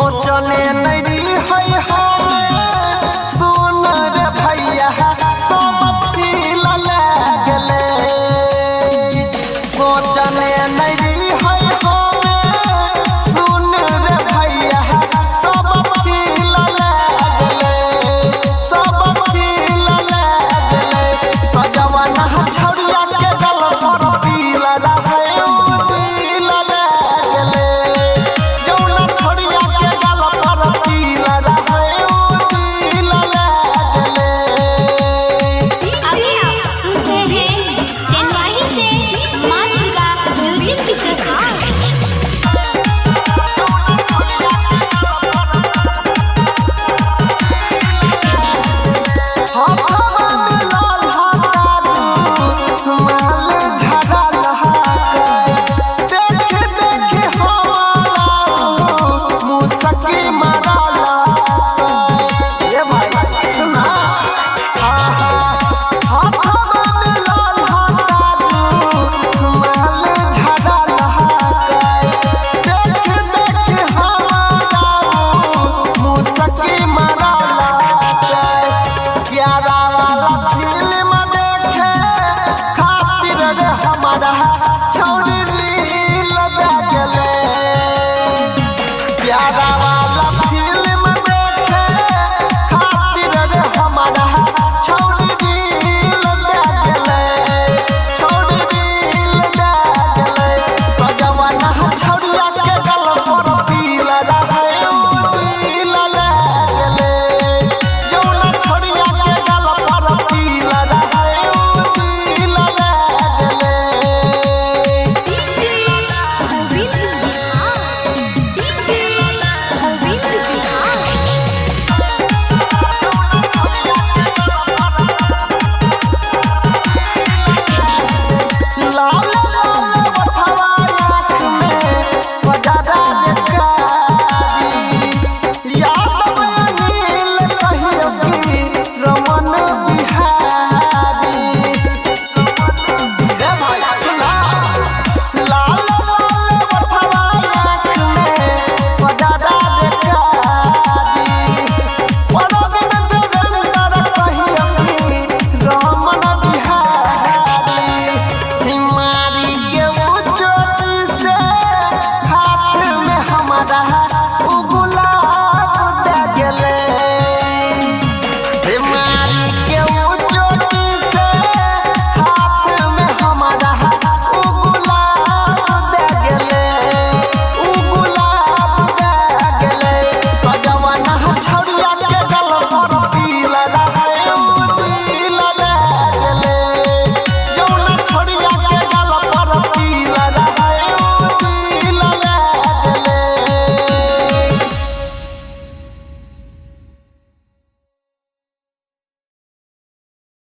सोचने नहीं है हमें सुन रे भैया सब फील लगले सोचने नहीं है हमें सुन रे भैया सब फील लगले सब फील लगले जवाना छड़िया के गल पर पील रहे दिल लगले जौना छड़िया के गल पर पील रहे दिल लगले। अभी आप सुन रहे हैं टेनवाही से मां दुर्गा म्यूजिक की प्रस्तुति। हाथवा में लाल हाथारू माल झरा लहाकाय देखे देखे हमारा मुसकी मारा लहाकाय ये भाई सुना हाथवा में लाल हाथारू माल झरा लहाकाय देखे देखे हमारा मुसकी मारा लहाकाय प्यारा वाला फिल्म देखे खातिर रे हमारा छौरी रील दे गेले प्यारा